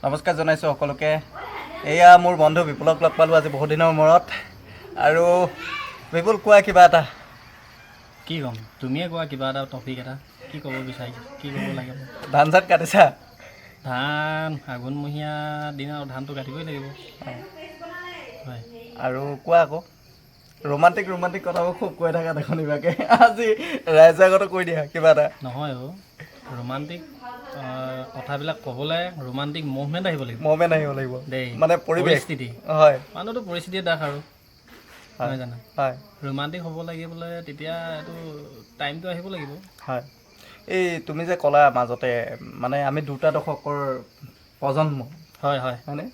নমস্কাৰ জনাইছোঁ সকলোকে। এয়া মোৰ বন্ধু বিপুলক লগ পালোঁ আজি বহুত দিনৰ মূৰত। আৰু বিপুল, কোৱা কিবা এটা। কি ক'ম, তুমিয়ে কোৱা কিবা এটা টপিক এটা। কি ক'ব বিচাৰিছা, কি ক'ব লাগে? ধান চাত কাটিছা? ধান আঘোণমহীয়া দিন আৰু ধানটো কাটিবই লাগিব। হয়। আৰু কোৱা আকৌ, ৰোমাণ্টিক কথাবোৰ খুব কৈ থাকা দেখোন ইভাগে। আজি ৰাইজৰ আগতো কৈ দিয়া কিবা এটা। নহয় ৰোমাণ্টিক কথাবিলাক ক'বলৈ ৰোমাণ্টিক মুভমেণ্ট আহিব লাগিব। মুভমেণ্ট আহিব লাগিব দেই, মানে পৰিস্থিতি। হয়, মানুহটো পৰিস্থিতিৰ দাস আৰু নহয় জানো? হয়, ৰোমাণ্টিক হ'ব লাগিবলৈ তেতিয়া এইটো টাইমটো আহিব লাগিব। হয়। এই তুমি যে ক'লা মাজতে, মানে আমি দুটা দশকৰ প্ৰজন্ম, হয় হয় হয়নে?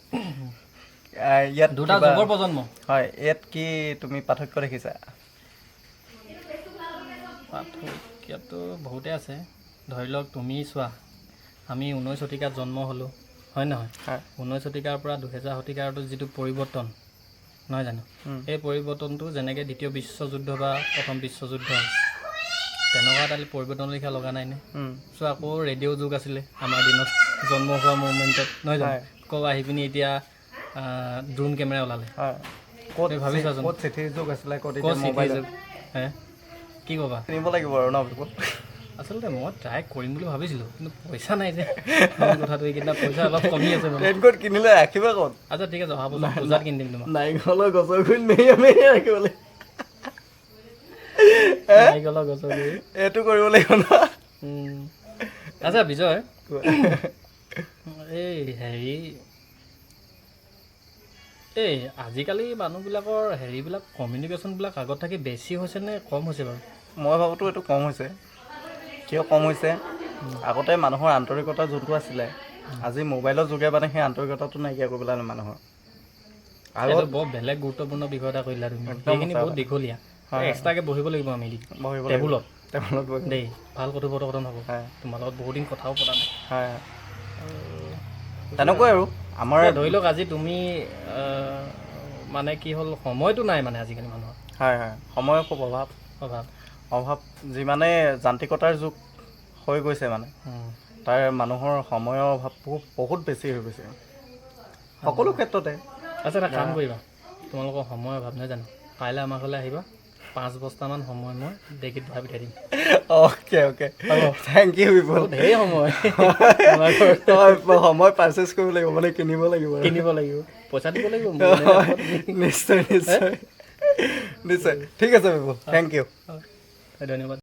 ইয়াত দুটা যুগৰ প্ৰজন্ম। হয়, ইয়াত কি তুমি পাৰ্থক্য দেখিছা? পাৰ্থক্যটো বহুতেই আছে। ধৰি লওক তুমি চোৱা, আমি 19 শতিকাত জন্ম হ'লোঁ, হয় নহয়? 19 শতিকাৰ পৰা 2000 শতিকাৰটো যিটো পৰিৱৰ্তন, নহয় জানো? এই পৰিৱৰ্তনটো যেনেকৈ দ্বিতীয় বিশ্বযুদ্ধ বা প্ৰথম বিশ্বযুদ্ধ তেনেকুৱা এটা পৰিৱৰ্তন লিখা লগা নাইনে? চ' আকৌ ৰেডিঅ' যুগ আছিলে আমাৰ দিনত জন্ম হোৱা মুভমেণ্টত, নহয় জানো? আকৌ আহি পিনি এতিয়া ড্ৰোন কেমেৰা ওলালে। ক'ত ভাবিছাচোন, ক'ত চিঠিৰ যুগ আছিলে, ক'ত ক'ত মোবাইল যুগ। হে, কি ক'বা? কিনিব লাগিব আৰু ন বিপুল? আচলতে মই ট্ৰাই কৰিম বুলি ভাবিছিলোঁ, কিন্তু পইচা নাই যে। কথাটো এইকেইটা পইচা অলপ কমি আছে মানে। ৰেইনকোট কিনিলে ৰাখিবা ক'ত? আচ্ছা ঠিক আছে, অহা বছৰ পূজাত কিনি দিম তোমাক। নাৰিকলৰ গছৰ গুৰিত মেৰিয়াই ৰাখিব লাগিব। নাৰিকলৰ গছৰ গুৰি এইটো কৰিব লাগিব ন? আচ্ছা বিজয়, এই আজিকালি মানুহবিলাকৰ হেৰিবিলাক কমিউনিকেশ্যনবিলাক আগত থাকি বেছি হৈছে নে কম হৈছে বাৰু? মই ভাবোঁতো এইটো কম হৈছে। কিয় কম হৈছে? আগতে মানুহৰ আন্তৰিকতা যোনটো আছিলে, আজি মোবাইলৰ যোগে মানে সেই আন্তৰিকতাটো নাইকিয়া কৰি পেলালে মানুহৰ। আৰু বৰ বেলেগ গুৰুত্বপূৰ্ণ বিষয় এটা কৰিলা তুমি। সেইখিনি বহুত দীঘলীয়া, এক্সট্ৰাকৈ বহিব লাগিব আমি টেবুলত দেই, ভাল কথোপকথন হ'ব। তোমাৰ লগত বহুত দিন কথাও পতা নাই। তেনেকুৱাই আৰু আমাৰ ধৰি লওক আজি তুমি মানে কি হ'ল, সময়টো নাই মানে আজিকালি মানুহৰ। হয়, সময়ৰ খুব অভাৱ। যিমানে যান্ত্ৰিকতাৰ যুগ হৈ গৈছে মানে তাৰ মানুহৰ সময়ৰ অভাৱ বহুত বেছি হৈ গৈছে সকলো ক্ষেত্ৰতে। আচ্ছা এটা কাম কৰিবা, তোমালোকৰ সময়ৰ অভাৱ নহয় জানো? কাইলৈ আমাৰ ঘৰলৈ আহিবা, 5 বস্তামান সময় মই ডেকিত ভৰাই পঠাই দিম। অ'কে থেংক ইউ বিপুল। ধেৰ সময় সময় পাৰচেছ কৰিব লাগিব, মানে কিনিব লাগিব, পইচা দিব লাগিব। নিশ্চয় ঠিক আছে বিপুল, থেংক ইউ, ধন্যবাদ।